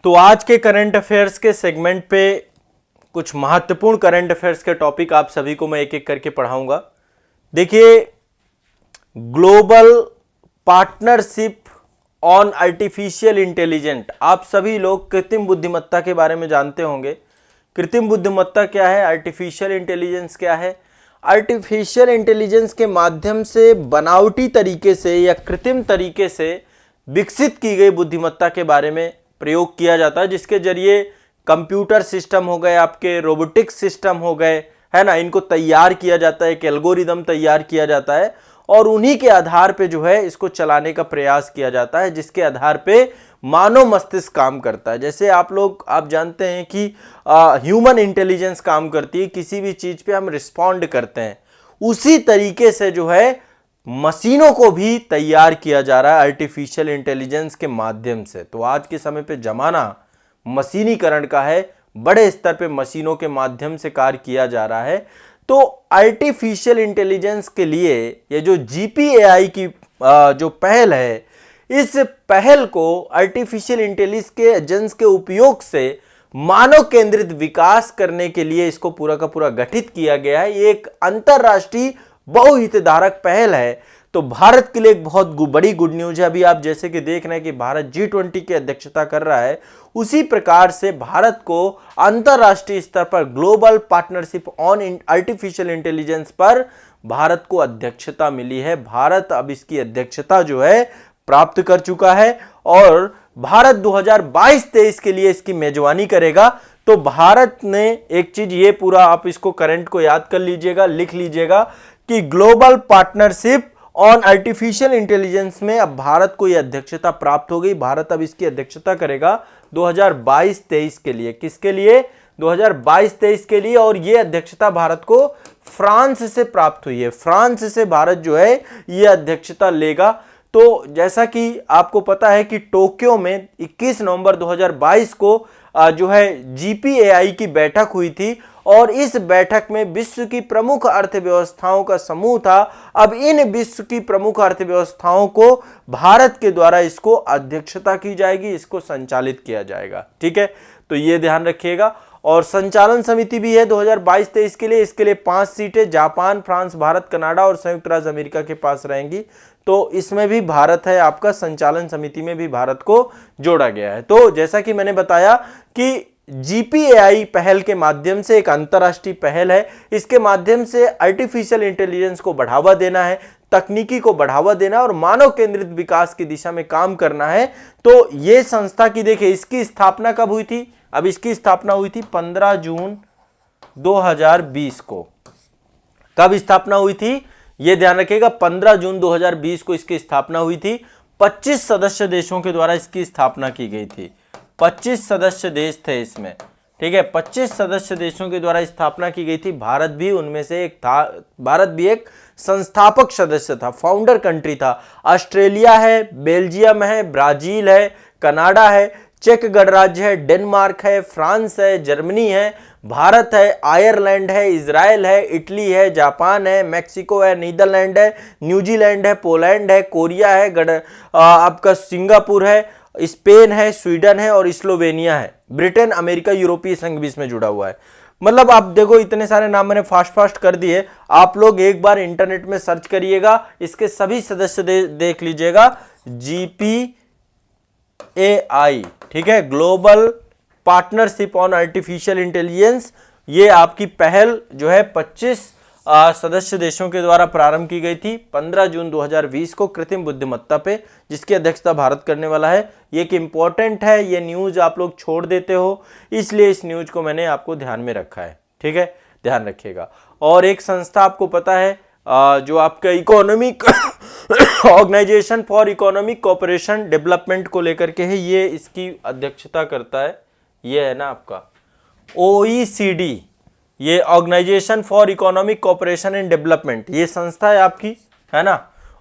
तो आज के करंट अफेयर्स के सेगमेंट पे कुछ महत्वपूर्ण करंट अफेयर्स के टॉपिक आप सभी को मैं एक एक करके पढ़ाऊंगा। देखिए, global partnership on artificial intelligent, आप सभी लोग कृत्रिम बुद्धिमत्ता के बारे में जानते होंगे। कृत्रिम बुद्धिमत्ता क्या है, आर्टिफिशियल इंटेलिजेंस क्या है। आर्टिफिशियल इंटेलिजेंस के माध्यम से बनावटी तरीके से या कृत्रिम तरीके से विकसित की गई बुद्धिमत्ता के बारे में प्रयोग किया जाता है, जिसके जरिए कंप्यूटर सिस्टम हो गए, आपके रोबोटिक्स सिस्टम हो गए, है ना, इनको तैयार किया जाता है, एक एल्गोरिदम तैयार किया जाता है और उन्हीं के आधार पे जो है इसको चलाने का प्रयास किया जाता है, जिसके आधार पे मानव मस्तिष्क काम करता है। जैसे आप जानते हैं कि ह्यूमन इंटेलिजेंस काम करती है, किसी भी चीज पे हम रिस्पॉन्ड करते हैं, उसी तरीके से जो है मशीनों को भी तैयार किया जा रहा है आर्टिफिशियल इंटेलिजेंस के माध्यम से। तो आज के समय पे जमाना मशीनीकरण का है, बड़े स्तर पे मशीनों के माध्यम से कार्य किया जा रहा है। तो आर्टिफिशियल इंटेलिजेंस के लिए ये जो जीपीएआई की जो पहल है, इस पहल को आर्टिफिशियल इंटेलिजेंस के उपयोग से मानव केंद्रित विकास करने के लिए इसको पूरा का पूरा गठित किया गया है। ये एक अंतरराष्ट्रीय बहुहितधारक पहल है। तो भारत के लिए एक बहुत बड़ी गुड न्यूज है। अभी आप जैसे कि देख रहे हैं कि भारत G20 की अध्यक्षता कर रहा है, उसी प्रकार से भारत को अंतरराष्ट्रीय स्तर पर global partnership on artificial intelligence पर भारत को अध्यक्षता मिली है। भारत अब इसकी अध्यक्षता जो है प्राप्त कर चुका है और भारत 2022-23 के लिए इसकी मेजबानी करेगा। तो भारत ने एक चीज ये पूरा, आप इसको करंट को याद कर लीजिएगा, लिख लीजिएगा कि global partnership on artificial intelligence में अब भारत को यह अध्यक्षता प्राप्त हो गई। भारत अब इसकी अध्यक्षता करेगा 2022-23 के लिए। किसके लिए? 2022-23 के लिए। और यह अध्यक्षता भारत को फ्रांस से प्राप्त हुई है। फ्रांस से भारत जो है यह अध्यक्षता लेगा। तो जैसा कि आपको पता है कि टोक्यो में 21 नवंबर 2022 को जो है जीपीएआई की बैठक हुई थी और इस बैठक में विश्व की प्रमुख अर्थव्यवस्थाओं का समूह था। अब इन विश्व की प्रमुख अर्थव्यवस्थाओं को भारत के द्वारा इसको अध्यक्षता की जाएगी, इसको संचालित किया जाएगा। ठीक है, तो ये ध्यान रखिएगा। और संचालन समिति भी है 2022-23 के लिए। इसके लिए 5 सीटें जापान, फ्रांस, भारत, कनाडा और संयुक्त राज्य अमेरिका के पास रहेंगी। तो इसमें भी भारत है, आपका संचालन समिति में भी भारत को जोड़ा गया है। तो जैसा कि मैंने बताया कि जीपीएआई पहल के माध्यम से एक अंतरराष्ट्रीय पहल है। इसके माध्यम से आर्टिफिशियल इंटेलिजेंस को बढ़ावा देना है, तकनीकी को बढ़ावा देना और मानव केंद्रित विकास की दिशा में काम करना है। तो ये संस्था की देखिए, इसकी स्थापना कब हुई थी? अब इसकी स्थापना हुई थी 15 जून 2020 को। कब स्थापना हुई थी? यह ध्यान रखिएगा, 15 जून 2020 को इसकी स्थापना हुई थी। 25 सदस्य देशों के द्वारा इसकी स्थापना की गई थी। 25 सदस्य देश थे इसमें। ठीक है, 25 सदस्य देशों के द्वारा स्थापना की गई थी। भारत भी उनमें से एक था। भारत भी एक संस्थापक सदस्य था, फाउंडर कंट्री था। ऑस्ट्रेलिया है, बेल्जियम है, ब्राजील है, कनाडा है, चेक गणराज्य है, डेनमार्क है, फ्रांस है, जर्मनी है, भारत है, आयरलैंड है, इजराइल है, इटली है, जापान है, मैक्सिको है, नीदरलैंड है, न्यूजीलैंड है, पोलैंड है, कोरिया है, आपका सिंगापुर है, स्पेन है, स्वीडन है और स्लोवेनिया है। ब्रिटेन, अमेरिका, यूरोपीय संघ भी इसमें जुड़ा हुआ है। मतलब आप देखो, इतने सारे नाम मैंने फास्ट कर दिए। आप लोग एक बार इंटरनेट में सर्च करिएगा, इसके सभी सदस्य देख लीजिएगा। जीपीएआई, ठीक है, global partnership on artificial intelligence, ये आपकी पहल जो है 25 सदस्य देशों के द्वारा प्रारंभ की गई थी 15 जून 2020 को कृत्रिम बुद्धिमत्ता पे, जिसकी अध्यक्षता भारत करने वाला है। ये एक इंपॉर्टेंट है, ये न्यूज आप लोग छोड़ देते हो, इसलिए इस न्यूज को मैंने आपको ध्यान में रखा है। ठीक है, ध्यान रखिएगा। और एक संस्था आपको पता है जो आपका economic organisation for economic cooperation development को लेकर के है, ये इसकी अध्यक्षता करता है। ये है ना आपका OECD, ये organisation for economic cooperation and development, ये संस्था है आपकी, है ना।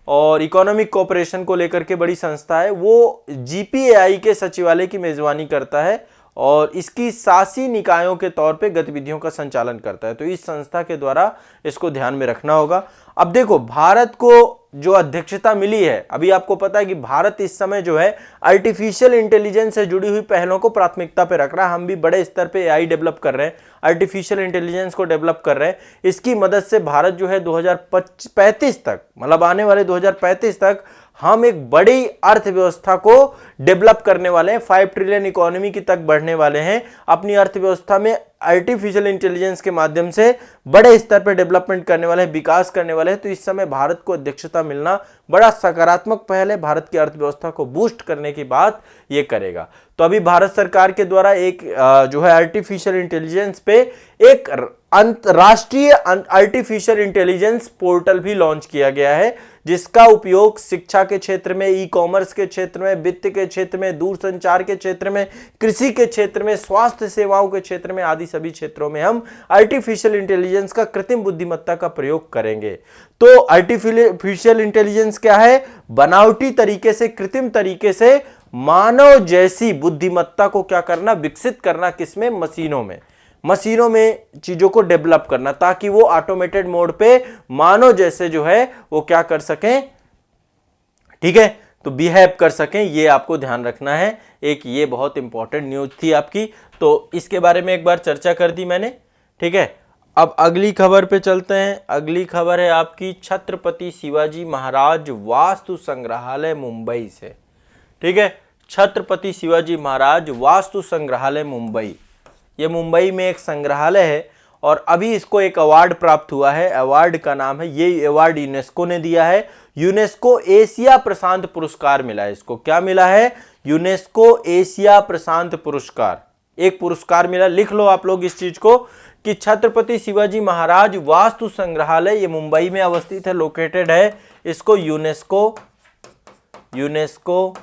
और इकोनॉमिक कोऑपरेशन को लेकर के बड़ी संस्था है। वो जीपीएआई के सचिवालय की मेजबानी करता है और इसकी शासी निकायों के तौर पे गतिविधियों का संचालन करता है। तो इस संस्था के द्वारा इसको ध्यान में रखना होगा। अब देखो, भारत को जो अध्यक्षता मिली है, अभी आपको पता है कि भारत इस समय जो है आर्टिफिशियल इंटेलिजेंस से जुड़ी हुई पहलों को प्राथमिकता पे रख रहा है। हम भी बड़े स्तर पे एआई डेवलप कर रहे हैं, आर्टिफिशियल इंटेलिजेंस को डेवलप कर रहे हैं। इसकी मदद से भारत जो है 2035 तक, मतलब आने वाले 2035 तक हम एक बड़ी अर्थव्यवस्था को डेवलप करने वाले हैं, 5 ट्रिलियन इकोनॉमी की तक बढ़ने वाले हैं। अपनी अर्थव्यवस्था में आर्टिफिशियल इंटेलिजेंस के माध्यम से बड़े स्तर पर डेवलपमेंट करने वाले हैं, विकास करने वाले हैं। तो इस समय भारत को अध्यक्षता मिलना बड़ा सकारात्मक पहल है, भारत की अर्थव्यवस्था को बूस्ट करने की बात ये करेगा। तो अभी भारत सरकार के द्वारा एक जो है आर्टिफिशियल इंटेलिजेंस पे एक अंतरराष्ट्रीय आर्टिफिशियल इंटेलिजेंस पोर्टल भी लॉन्च किया गया है, जिसका उपयोग शिक्षा के क्षेत्र में, ई कॉमर्स के क्षेत्र में, वित्त के क्षेत्र में, दूरसंचार के क्षेत्र में, कृषि के क्षेत्र में, स्वास्थ्य सेवाओं के क्षेत्र में आदि सभी क्षेत्रों में हम आर्टिफिशियल इंटेलिजेंस का, कृत्रिम बुद्धिमत्ता का प्रयोग करेंगे। तो आर्टिफिशियल इंटेलिजेंस क्या है? बनावटी तरीके से, कृत्रिम तरीके से मानव जैसी बुद्धिमत्ता को क्या करना? विकसित करना। किसमें? मशीनों में चीजों को डेवलप करना, ताकि वो ऑटोमेटेड मोड पे मानव जैसे जो है वो क्या कर सकें, ठीक है, तो बिहेव कर सकें। ये आपको ध्यान रखना है। एक ये बहुत इंपॉर्टेंट न्यूज थी आपकी, तो इसके बारे में एक बार चर्चा कर दी मैंने, ठीक है। अब अगली खबर पे चलते हैं। अगली खबर है आपकी छत्रपति शिवाजी महाराज वास्तु संग्रहालय मुंबई से, ठीक है। छत्रपति शिवाजी महाराज वास्तु संग्रहालय मुंबई, ये मुंबई में एक संग्रहालय है और अभी इसको एक अवार्ड प्राप्त हुआ है। अवार्ड का नाम है, ये अवार्ड यूनेस्को ने दिया है, यूनेस्को एशिया प्रशांत पुरस्कार मिला है इसको। क्या मिला है? यूनेस्को एशिया प्रशांत पुरस्कार, एक पुरस्कार मिला। लिख लो आप लोग इस चीज को कि छत्रपति शिवाजी महाराज वास्तु संग्रहालय, ये मुंबई में अवस्थित है, लोकेटेड है। इसको यूनेस्को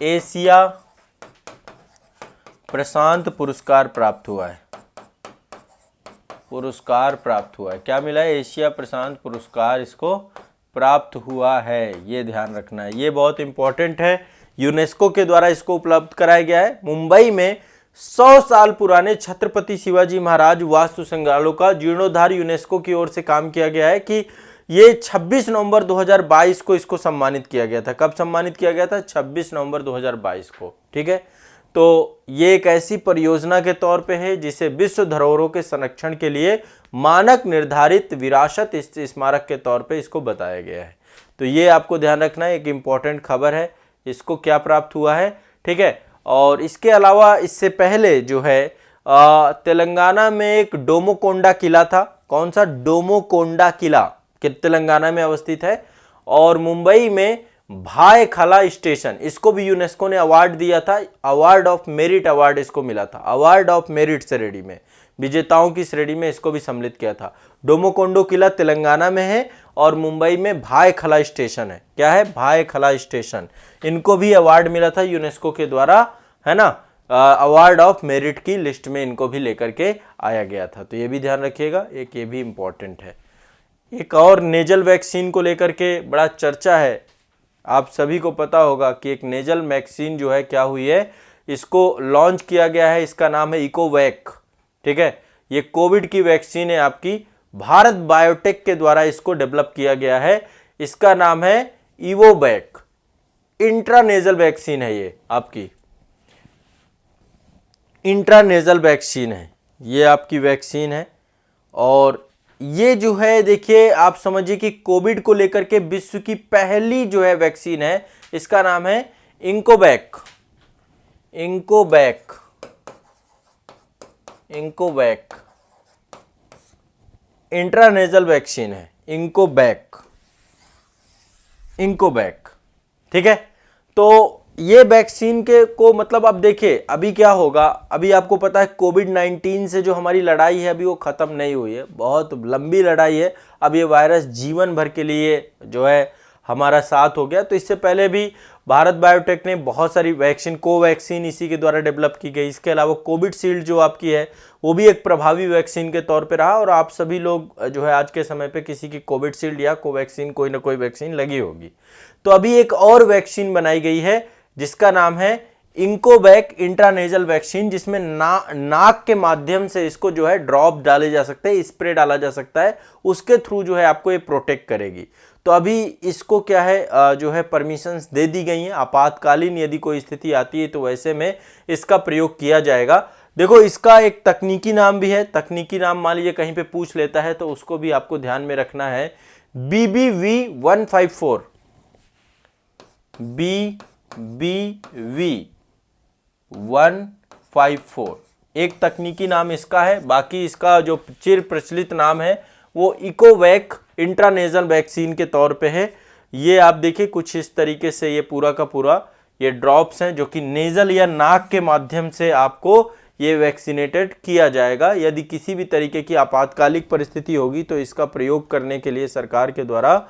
एशिया प्रशांत पुरस्कार प्राप्त हुआ है। क्या मिला है? एशिया प्रशांत पुरस्कार इसको प्राप्त हुआ है। ये ध्यान रखना है, ये बहुत इंपॉर्टेंट है। यूनेस्को के द्वारा इसको उपलब्ध कराया गया है। मुंबई में 100 साल पुराने छत्रपति शिवाजी महाराज वास्तु संग्रहालय का जीर्णोद्धार यूनेस्को की ओर से काम किया गया है कि ये 26 नवंबर 2022 को इसको सम्मानित किया गया था। कब सम्मानित किया गया था? 26 नवंबर 2022 को, ठीक है। तो ये एक ऐसी परियोजना के तौर पे है जिसे विश्व धरोहरों के संरक्षण के लिए मानक निर्धारित विरासत स्मारक के तौर पे इसको बताया गया है। तो ये आपको ध्यान रखना है, एक इंपॉर्टेंट खबर है। इसको क्या प्राप्त हुआ है, ठीक है। और इसके अलावा इससे पहले जो है तेलंगाना में एक डोमोकोंडा किला था। कौन सा? डोमोकोंडा किला तेलंगाना में अवस्थित है। और मुंबई में भाई खला स्टेशन, इसको भी यूनेस्को ने अवार्ड दिया था। अवार्ड ऑफ मेरिट अवार्ड इसको मिला था। अवार्ड ऑफ मेरिट श्रेणी में, विजेताओं की श्रेणी में इसको भी सम्मिलित किया था। डोमोकोंडो किला तेलंगाना में है और मुंबई में भाई खला स्टेशन है। क्या है? भाई खला स्टेशन। इनको भी अवार्ड मिला था यूनेस्को के द्वारा, है ना। अवार्ड ऑफ मेरिट की लिस्ट में इनको भी लेकर के आया गया था। तो ये भी ध्यान रखिएगा, एक ये भी इंपॉर्टेंट है। एक और नेजल वैक्सीन को लेकर के बड़ा चर्चा है। आप सभी को पता होगा कि एक नेजल वैक्सीन जो है क्या हुई है, इसको लॉन्च किया गया है। इसका नाम है इकोवैक, ठीक है। ये कोविड की वैक्सीन है आपकी, भारत बायोटेक के द्वारा इसको डेवलप किया गया है। इसका नाम है इवोवैक, इंट्रानेजल वैक्सीन है। ये आपकी इंट्रानेजल वैक्सीन है, ये आपकी वैक्सीन है। और ये जो है देखिए, आप समझिए कि कोविड को लेकर के विश्व की पहली जो है वैक्सीन है, इसका नाम है इंकोवैक। इंट्रानेजल वैक्सीन है, इंकोवैक, ठीक है। तो ये वैक्सीन के को मतलब अब देखिए अभी क्या होगा। अभी आपको पता है कोविड-19 से जो हमारी लड़ाई है अभी वो खत्म नहीं हुई है, बहुत लंबी लड़ाई है। अब ये वायरस जीवन भर के लिए जो है हमारा साथ हो गया। तो इससे पहले भी भारत बायोटेक ने बहुत सारी वैक्सीन, कोवैक्सीन इसी के द्वारा डेवलप की गई। इसके अलावा कोविशील्ड जो आपकी है वो भी एक प्रभावी वैक्सीन के तौर पे रहा। और आप सभी लोग जो है आज के समय पे किसी की कोविशील्ड या कोवैक्सीन, कोई ना कोई वैक्सीन लगी होगी। तो अभी एक और वैक्सीन बनाई गई है जिसका नाम है इंकोवैक इंट्रानेजल वैक्सीन, जिसमें नाक के माध्यम से इसको जो है ड्रॉप डाले जा सकते हैं, स्प्रे डाला जा सकता है, उसके थ्रू जो है आपको ये प्रोटेक्ट करेगी। तो अभी इसको क्या है जो है परमिशंस दे दी गई हैं। आपातकालीन यदि कोई स्थिति आती है तो वैसे में इसका प्रयोग किया जाएगा। देखो इसका एक तकनीकी नाम भी है, तकनीकी नाम मान लीजिए कहीं पे पूछ लेता है तो उसको भी आपको ध्यान में रखना है। BBV-154, BBV-154 एक तकनीकी नाम इसका है। बाकी इसका जो चिर प्रचलित नाम है वो इकोवैक इंट्रानेजल वैक्सीन के तौर पे है। ये आप देखिए कुछ इस तरीके से ये पूरा का पूरा ये ड्रॉप्स हैं जो कि नेजल या नाक के माध्यम से आपको ये वैक्सीनेटेड किया जाएगा। यदि किसी भी तरीके की आपातकालिक परिस्थिति होगी तो इसका प्रयोग करने के लिए सरकार के द्वारा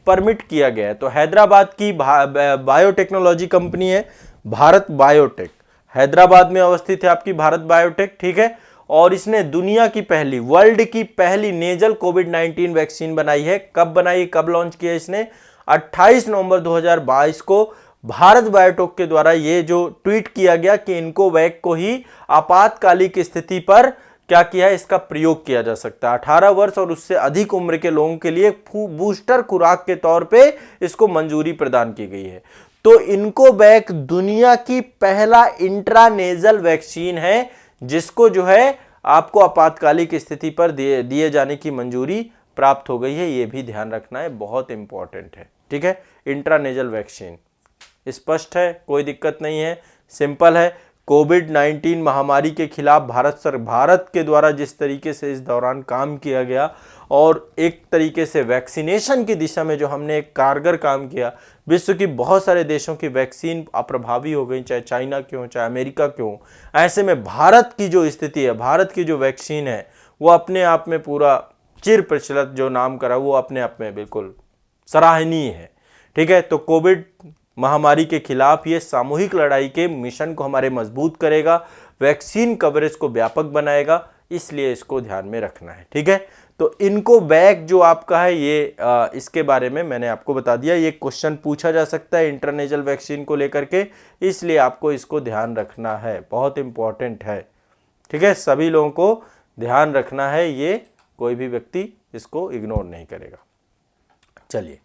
परमिट किया गया है। तो हैदराबाद की बायोटेक्नोलॉजी कंपनी है भारत बायोटेक, हैदराबाद में अवस्थित है आपकी भारत बायोटेक, ठीक है। और इसने दुनिया की पहली, वर्ल्ड की पहली नेजल कोविड-19 वैक्सीन बनाई है। कब बनाई, कब लॉन्च किया इसने? 28 नवंबर 2022 को भारत बायोटेक के द्वारा ये जो ट्वीट किया गया कि इनको वैक को ही आपातकालिक स्थिति पर क्या किया है, इसका प्रयोग किया जा सकता है। 18 वर्ष और उससे अधिक उम्र के लोगों के लिए बूस्टर खुराक के तौर पे इसको मंजूरी प्रदान की गई है। तो इनको वैक दुनिया की पहला इंट्रानेजल वैक्सीन है जिसको जो है आपको आपातकालिक स्थिति पर दिए जाने की मंजूरी प्राप्त हो गई है। ये भी ध्यान रखना है, बहुत इंपॉर्टेंट है, ठीक है। इंट्रानेजल वैक्सीन स्पष्ट है, कोई दिक्कत नहीं है, सिंपल है। कोविड-19 महामारी के खिलाफ भारत के द्वारा जिस तरीके से इस दौरान काम किया गया और एक तरीके से वैक्सीनेशन की दिशा में जो हमने एक कारगर काम किया, विश्व की बहुत सारे देशों की वैक्सीन अप्रभावी हो गई, चाहे चाइना क्यों चाहे अमेरिका क्यों। ऐसे में भारत की जो स्थिति है, भारत की जो वैक्सीन है वो अपने आप में पूरा चिर प्रचलित जो नाम करा वो अपने आप में बिल्कुल सराहनीय है, ठीक है। तो कोविड महामारी के खिलाफ ये सामूहिक लड़ाई के मिशन को हमारे मजबूत करेगा, वैक्सीन कवरेज को व्यापक बनाएगा, इसलिए इसको ध्यान में रखना है, ठीक है। तो इनको वैक जो आपका है ये इसके बारे में मैंने आपको बता दिया। ये क्वेश्चन पूछा जा सकता है इंटरनेशनल वैक्सीन को लेकर के, इसलिए आपको इसको ध्यान रखना है, बहुत इंपॉर्टेंट है, ठीक है। सभी लोगों को ध्यान रखना है, ये कोई भी व्यक्ति इसको इग्नोर नहीं करेगा। चलिए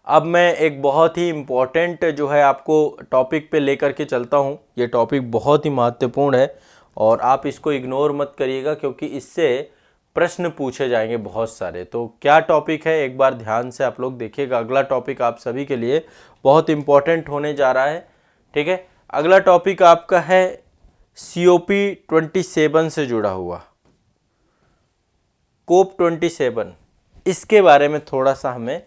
अब मैं एक बहुत ही इम्पॉर्टेंट जो है आपको टॉपिक पे लेकर के चलता हूँ। ये टॉपिक बहुत ही महत्वपूर्ण है और आप इसको इग्नोर मत करिएगा क्योंकि इससे प्रश्न पूछे जाएंगे बहुत सारे। तो क्या टॉपिक है एक बार ध्यान से आप लोग देखिएगा। अगला टॉपिक आप सभी के लिए बहुत इम्पॉर्टेंट होने जा रहा है, ठीक है। अगला टॉपिक आपका है COP27 से जुड़ा हुआ, COP27। इसके बारे में थोड़ा सा हमें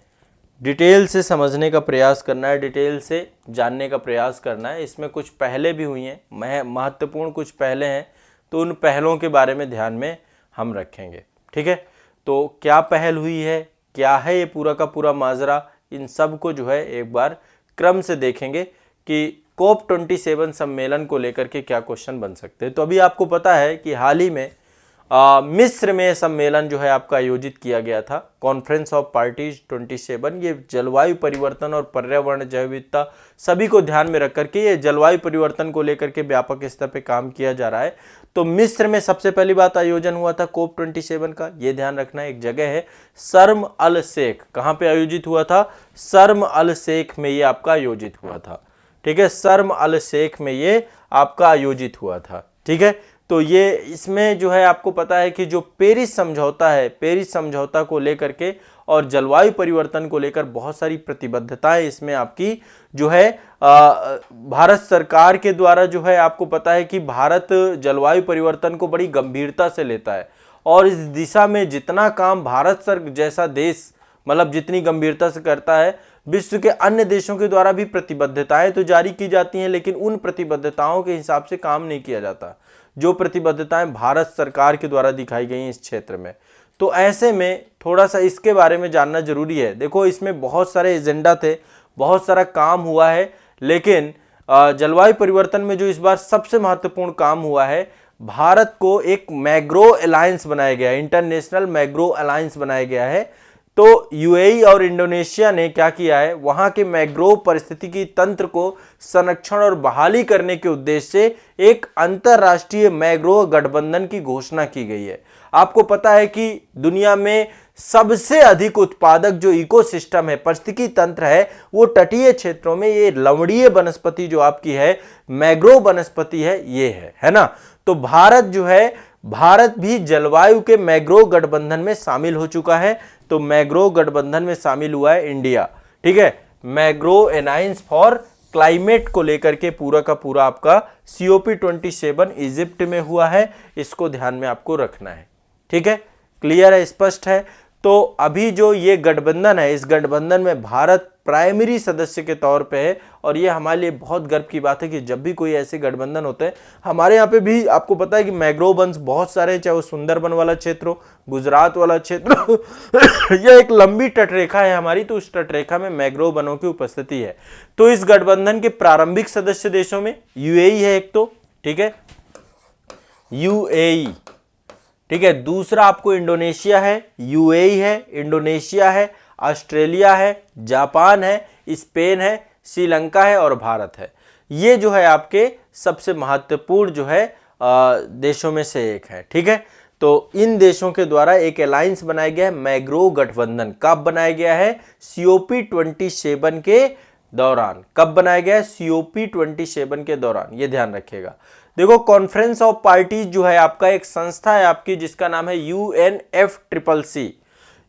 डिटेल से समझने का प्रयास करना है, डिटेल से जानने का प्रयास करना है। इसमें कुछ पहले भी हुई हैं, महत्वपूर्ण कुछ पहले हैं, तो उन पहलों के बारे में ध्यान में हम रखेंगे, ठीक है। तो क्या पहल हुई है, क्या है ये पूरा का पूरा माजरा, इन सब को जो है एक बार क्रम से देखेंगे कि COP27 सम्मेलन को लेकर के क्या क्वेश्चन बन सकते हैं। तो अभी आपको पता है कि हाल ही में मिस्र में सम्मेलन जो है आपका आयोजित किया गया था, कॉन्फ्रेंस ऑफ पार्टीज 27। ये जलवायु परिवर्तन और पर्यावरण जैव विविधता सभी को ध्यान में रख करके ये जलवायु परिवर्तन को लेकर के व्यापक स्तर पे काम किया जा रहा है। तो मिस्र में सबसे पहली बात आयोजन हुआ था COP27 का, ये ध्यान रखना। एक जगह है शर्म अल शेख, कहाँ पे आयोजित हुआ था? शर्म अल शेख में ये आपका आयोजित हुआ था, ठीक है। शर्म अल शेख में ये आपका आयोजित हुआ था, ठीक है। तो ये इसमें जो है आपको पता है कि जो पेरिस समझौता है, पेरिस समझौता को लेकर के और जलवायु परिवर्तन को लेकर बहुत सारी प्रतिबद्धताएं इसमें आपकी जो है भारत सरकार के द्वारा जो है आपको पता है कि भारत जलवायु परिवर्तन को बड़ी गंभीरता से लेता है और इस दिशा में जितना काम भारत जैसा देश मतलब जितनी गंभीरता से करता है, विश्व के अन्य देशों के द्वारा भी प्रतिबद्धताएं तो जारी की जाती हैं, लेकिन उन प्रतिबद्धताओं के हिसाब से काम नहीं किया जाता जो प्रतिबद्धताएं भारत सरकार के द्वारा दिखाई गई इस क्षेत्र में। तो ऐसे में थोड़ा सा इसके बारे में जानना जरूरी है। देखो इसमें बहुत सारे एजेंडा थे, बहुत सारा काम हुआ है, लेकिन जलवायु परिवर्तन में जो इस बार सबसे महत्वपूर्ण काम हुआ है, भारत को एक मैग्रो अलायंस बनाया गया है, इंटरनेशनल मैग्रो अलायंस बनाया गया है। तो यूएई और इंडोनेशिया ने क्या किया है, वहां के मैंग्रोव पारिस्थितिकी तंत्र को संरक्षण और बहाली करने के उद्देश्य से एक अंतरराष्ट्रीय मैंग्रोव गठबंधन की घोषणा की गई है। आपको पता है कि दुनिया में सबसे अधिक उत्पादक जो इकोसिस्टम है, पारिस्थितिकी तंत्र है, वो तटीय क्षेत्रों में ये लवणीय वनस्पति जो आपकी है, मैंग्रोव वनस्पति है है ना। तो भारत जो है, भारत भी जलवायु के मैंग्रोव गठबंधन में शामिल हो चुका है। तो मैंग्रोव गठबंधन में शामिल हुआ है इंडिया, ठीक है। मैंग्रोव अलायंस फॉर क्लाइमेट को लेकर के पूरा का पूरा आपका COP27 इजिप्ट में हुआ है, इसको ध्यान में आपको रखना है, ठीक है। क्लियर है, स्पष्ट है। तो अभी जो ये गठबंधन है, इस गठबंधन में भारत प्राइमरी सदस्य के तौर पे है, और ये हमारे लिए बहुत गर्व की बात है कि जब भी कोई ऐसे गठबंधन होते हैं, हमारे यहाँ पे भी आपको पता है कि मैंग्रोव वन्स बहुत सारे हैं, चाहे वो सुंदरबन वाला क्षेत्र हो, गुजरात वाला क्षेत्र हो यह एक लंबी तटरेखा है हमारी, तो उस तटरेखा में मैंग्रोव वनों की उपस्थिति है। तो इस गठबंधन के प्रारंभिक सदस्य देशों में यूएई है एक, तो ठीक है, यूएई, ठीक है। दूसरा आपको इंडोनेशिया है, यूएई है, इंडोनेशिया है, ऑस्ट्रेलिया है, जापान है, स्पेन है, श्रीलंका है और भारत है। ये जो है आपके सबसे महत्वपूर्ण जो है देशों में से एक है, ठीक है। तो इन देशों के द्वारा एक अलायंस बनाया गया है, मैंग्रोव गठबंधन। कब बनाया गया है? COP27 के दौरान। कब बनाया गया है? COP27 के दौरान, ये ध्यान रखिएगा। देखो, कॉन्फ्रेंस ऑफ पार्टीज जो है आपका एक संस्था है आपकी, जिसका नाम है UNFCCC।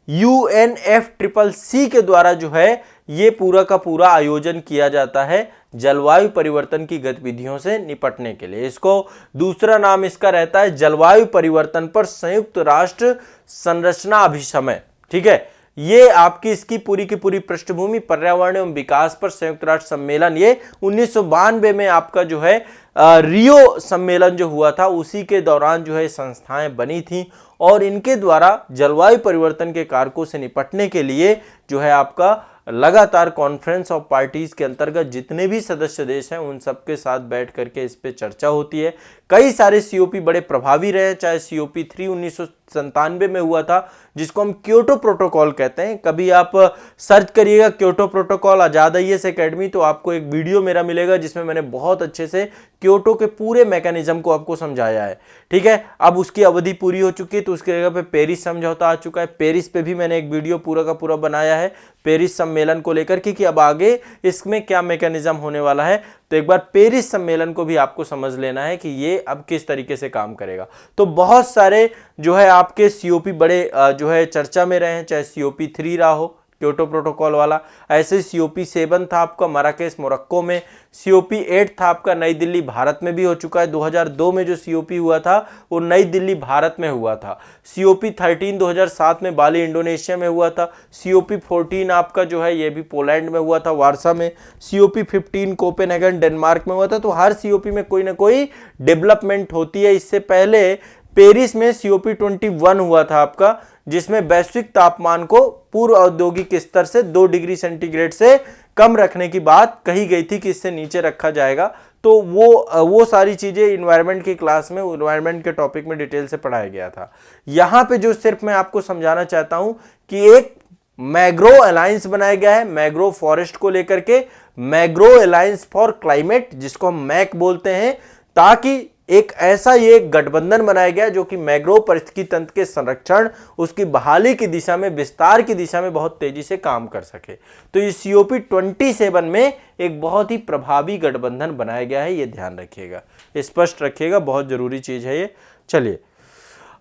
UNFCCC के द्वारा जो है ये पूरा का पूरा आयोजन किया जाता है जलवायु परिवर्तन की गतिविधियों से निपटने के लिए। इसको दूसरा नाम इसका रहता है जलवायु परिवर्तन पर संयुक्त राष्ट्र संरचना अभिसमय, ठीक है। ये आपकी इसकी पूरी की पूरी पृष्ठभूमि पर्यावरण एवं विकास पर संयुक्त राष्ट्र सम्मेलन, ये 1992 में आपका जो है रियो सम्मेलन जो हुआ था, उसी के दौरान जो है संस्थाएं बनी थी, और इनके द्वारा जलवायु परिवर्तन के कारकों से निपटने के लिए जो है आपका लगातार कॉन्फ्रेंस ऑफ पार्टीज के अंतर्गत जितने भी सदस्य देश हैं उन सबके साथ बैठ करके इस पे चर्चा होती है। कई सारे COP बड़े प्रभावी रहे, चाहे COP3 1997 में हुआ था, जिसको हम क्योटो प्रोटोकॉल कहते हैं। कभी आप सर्च करिएगा क्योटो प्रोटोकॉल आजाद IAS एकेडमी, तो आपको एक वीडियो मेरा मिलेगा जिसमें मैंने बहुत अच्छे से क्योटो के पूरे मैकेनिज्म को आपको समझाया है, ठीक है। अब उसकी अवधि पूरी हो चुकी है, तो उसकी जगह पे पेरिस समझौता आ चुका है। पेरिस पे भी मैंने एक वीडियो पूरा का पूरा बनाया है पेरिस सम्मेलन को लेकर के, कि अब आगे इसमें क्या मैकेनिज्म होने वाला है। तो एक बार पेरिस सम्मेलन को भी आपको समझ लेना है कि ये अब किस तरीके से काम करेगा। तो बहुत सारे जो है आपके COP बड़े जो है चर्चा में रहे हैं, चाहे COP3 रहा हो क्योटो प्रोटोकॉल वाला, ऐसे COP7 था आपका मराकेश मोरक्को में, COP8 था आपका नई दिल्ली भारत में भी हो चुका है। 2002 में जो COP हुआ था वो नई दिल्ली भारत में हुआ था। COP13 2007 में बाली इंडोनेशिया में हुआ था। COP14 आपका जो है ये भी पोलैंड में हुआ था, वारसा में। COP15 कोपेनहेगन डेनमार्क में हुआ था। तो हर COP में कोई ना कोई डेवलपमेंट होती है। इससे पहले पेरिस में COP21 हुआ था आपका, जिसमें वैश्विक तापमान को पूर्व औद्योगिक स्तर से 2 डिग्री सेंटीग्रेड से कम रखने की बात कही गई थी कि इससे नीचे रखा जाएगा। तो वो सारी चीजें इन्वायरमेंट की क्लास में, इन्वायरमेंट के टॉपिक में डिटेल से पढ़ाया गया था। यहां पे जो सिर्फ मैं आपको समझाना चाहता हूं कि एक मैंग्रोव अलायंस बनाया गया है मैंग्रोव फॉरेस्ट को लेकर के, मैंग्रोव अलायंस फॉर क्लाइमेट, जिसको हम मैक बोलते हैं, ताकि एक ऐसा ये गठबंधन बनाया गया जो कि मैंग्रोव पारिस्थितिकी तंत्र के संरक्षण, उसकी बहाली की दिशा में, विस्तार की दिशा में बहुत तेजी से काम कर सके। तो इस COP27 में एक बहुत ही प्रभावी गठबंधन बनाया गया है, ये ध्यान रखिएगा, स्पष्ट रखिएगा, बहुत जरूरी चीज है ये। चलिए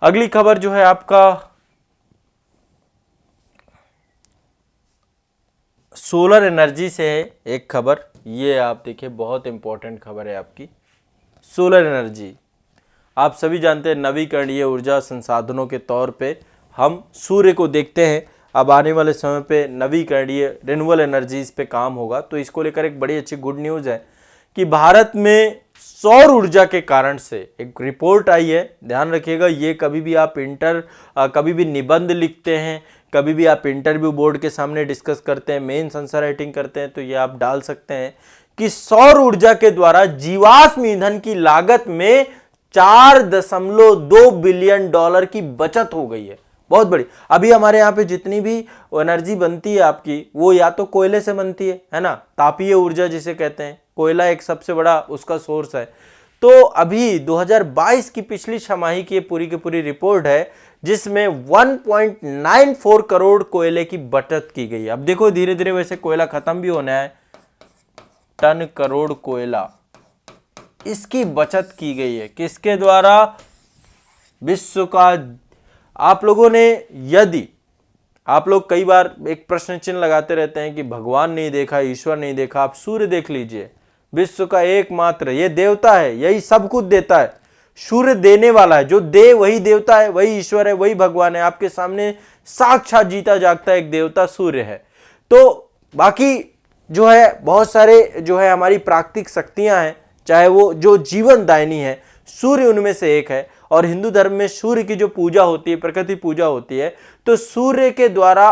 अगली खबर जो है आपका सोलर एनर्जी से है एक खबर। ये आप देखिए बहुत इंपॉर्टेंट खबर है आपकी। सोलर एनर्जी आप सभी जानते हैं नवीकरणीय ऊर्जा संसाधनों के तौर पे हम सूर्य को देखते हैं। अब आने वाले समय पे नवीकरणीय रिन्यूएबल एनर्जीज पे काम होगा। तो इसको लेकर एक बड़ी अच्छी गुड न्यूज़ है कि भारत में सौर ऊर्जा के कारण से एक रिपोर्ट आई है। ध्यान रखिएगा, ये कभी भी आप कभी भी निबंध लिखते हैं, कभी भी आप इंटरव्यू बोर्ड के सामने डिस्कस करते हैं, मेंस आंसर राइटिंग करते हैं, तो ये आप डाल सकते हैं कि सौर ऊर्जा के द्वारा जीवाश्म ईंधन की लागत में $4.2 बिलियन की बचत हो गई है। बहुत बड़ी। अभी हमारे यहाँ पे जितनी भी एनर्जी बनती है आपकी, वो या तो कोयले से बनती है ना, तापीय ऊर्जा जिसे कहते हैं, कोयला एक सबसे बड़ा उसका सोर्स है। तो अभी 2022 की पिछली छमाही की पूरी की पूरी रिपोर्ट है, जिसमें 1.94 करोड़ कोयले की बचत की गई है। अब देखो धीरे धीरे वैसे कोयला खत्म भी होना है, टन करोड़ कोयला इसकी बचत की गई है। किसके द्वारा? विश्व का। आप लोगों ने, यदि आप लोग कई बार एक प्रश्न चिन्ह लगाते रहते हैं कि भगवान नहीं देखा, ईश्वर नहीं देखा, आप सूर्य देख लीजिए, विश्व का एकमात्र ये देवता है, यही सब कुछ देता है। सूर्य देने वाला है, जो दे वही देवता है, वही ईश्वर है, वही भगवान है। आपके सामने साक्षात जीता जागता एक देवता सूर्य है। तो बाकी जो है बहुत सारे जो है हमारी प्राकृतिक शक्तियां हैं, चाहे वो जो जीवन दायिनी है, सूर्य उनमें से एक है। और हिंदू धर्म में सूर्य की जो पूजा होती है, प्रकृति पूजा होती है, तो सूर्य के द्वारा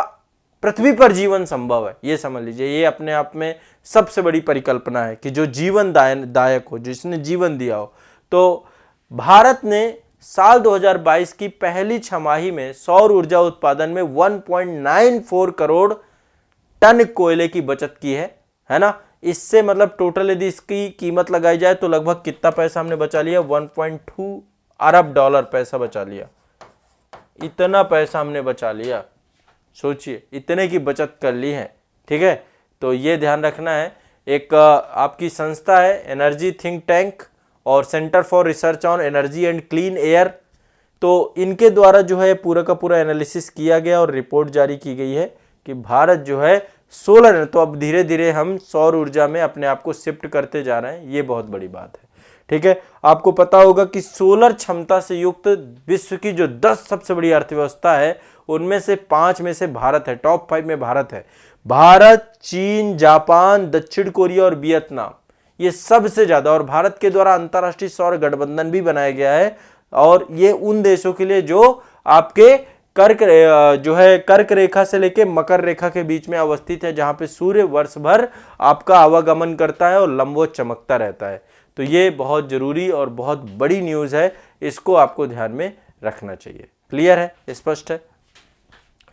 पृथ्वी पर जीवन संभव है। ये समझ लीजिए, ये अपने आप में सबसे बड़ी परिकल्पना है कि जो जीवन दायक हो, जिसने जीवन दिया हो। तो भारत ने साल 2022 की पहली छमाही में सौर ऊर्जा उत्पादन में 1.94 करोड़ टन कोयले की बचत की है ना। इससे मतलब टोटल यदि इसकी कीमत लगाई जाए तो लगभग कितना पैसा हमने बचा लिया? 1.2 अरब डॉलर पैसा बचा लिया। इतना पैसा हमने बचा लिया, सोचिए, इतने की बचत कर ली है। ठीक है, तो ये ध्यान रखना है। एक आपकी संस्था है एनर्जी थिंक टैंक और centre for research on energy and clean air, तो इनके द्वारा जो है पूरा का पूरा एनालिसिस किया गया और रिपोर्ट जारी की गई है कि भारत जो है सोलर, तो अब धीरे धीरे हम सौर ऊर्जा में अपने आप को शिफ्ट करते जा रहे हैं। ये बहुत बड़ी बात है। ठीक है, आपको पता होगा कि सोलर क्षमता से युक्त विश्व की जो 10 सबसे बड़ी अर्थव्यवस्था है, उनमें से 5 में से भारत है, टॉप 5 में भारत है। भारत, चीन, जापान, दक्षिण कोरिया और वियतनाम, ये सबसे ज्यादा। और भारत के द्वारा अंतरराष्ट्रीय सौर गठबंधन भी बनाया गया है, और ये उन देशों के लिए जो आपके कर्क रेखा से लेके मकर रेखा के बीच में अवस्थित है, जहां पे सूर्य वर्ष भर आपका आवागमन करता है और लंबवत चमकता रहता है। तो ये बहुत जरूरी और बहुत बड़ी न्यूज है, इसको आपको ध्यान में रखना चाहिए। क्लियर है, स्पष्ट है?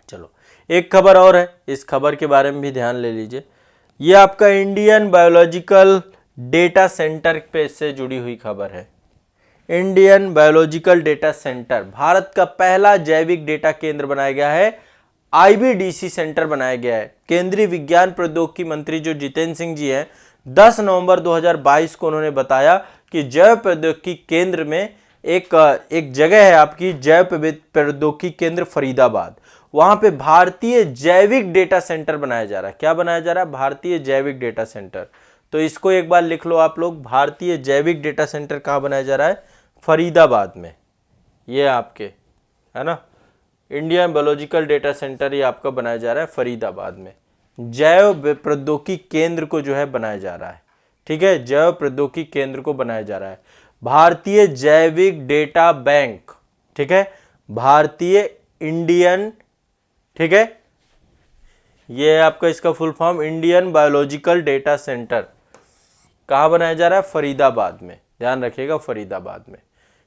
चलो, एक खबर और है, इस खबर के बारे में भी ध्यान ले लीजिए। ये आपका इंडियन बायोलॉजिकल डेटा सेंटर पे से जुड़ी हुई खबर है। Indian biological data centre, Bharat का पहला जैविक डेटा केंद्र बनाया गया है, IBDC सेंटर बनाया गया है। केंद्रीय विज्ञान प्रौद्योगिकी मंत्री जो जितेंद्र सिंह जी हैं, 10 नवंबर 2022 को उन्होंने बताया कि जैव प्रौद्योगिकी केंद्र में एक जगह है आपकी, जैव प्रौद्योगिकी केंद्र फरीदाबाद, वहां पे भारतीय जैविक डेटा सेंटर बनाया जा रहा है। क्या बनाया जा रहा है? भारतीय जैविक डेटा सेंटर। तो इसको एक बार लिख लो आप लोग, भारतीय जैविक डेटा सेंटर कहाँ बनाया जा रहा है? फरीदाबाद में। ये आपके है ना, इंडियन बायोलॉजिकल डेटा सेंटर ये आपका बनाया जा रहा है फरीदाबाद में। जैव प्रौद्योगिकी केंद्र को जो है बनाया जा रहा है। ठीक है, जैव प्रौद्योगिकी केंद्र को बनाया जा रहा है। भारतीय जैविक डेटा बैंक, ठीक है, भारतीय इंडियन, ठीक है, ये आपका इसका full form Indian biological data centre कहाँ बनाया जा रहा है? फरीदाबाद में। ध्यान रखिएगा, फरीदाबाद में।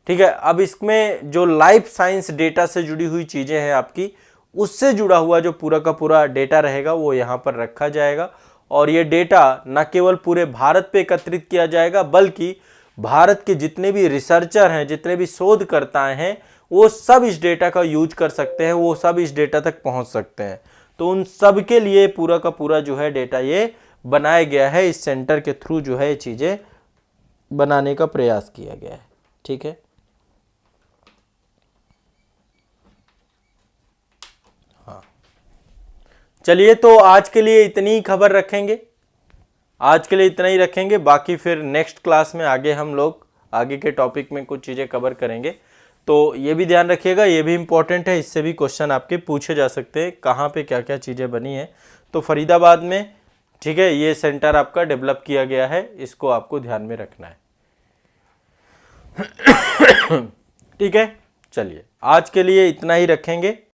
ठीक है, अब इसमें जो लाइफ साइंस डेटा से जुड़ी हुई चीजें हैं आपकी, उससे जुड़ा हुआ जो पूरा का पूरा डेटा रहेगा वो यहाँ पर रखा जाएगा। और ये डेटा न केवल पूरे भारत पे एकत्रित किया जाएगा, बल्कि भारत के जितने भी रिसर्चर हैं, जितने भी शोधकर्ता हैं, वो सब इस डेटा का यूज कर सकते हैं, वो सब इस डेटा तक पहुंच सकते हैं। तो उन सब के लिए पूरा का पूरा जो है डेटा ये बनाया गया है, इस सेंटर के थ्रू जो है ये चीजें बनाने का प्रयास किया गया है। ठीक है, हाँ, चलिए, तो आज के लिए इतनी ही खबर रखेंगे, आज के लिए इतना ही रखेंगे। बाकी फिर नेक्स्ट क्लास में आगे हम लोग आगे के टॉपिक में कुछ चीज़ें कवर करेंगे। तो ये भी ध्यान रखिएगा, ये भी इंपॉर्टेंट है, इससे भी क्वेश्चन आपके पूछे जा सकते हैं, कहाँ पे क्या क्या चीज़ें बनी है। तो फरीदाबाद में, ठीक है, ये सेंटर आपका डेवलप किया गया है, इसको आपको ध्यान में रखना है। ठीक है, चलिए, आज के लिए इतना ही रखेंगे।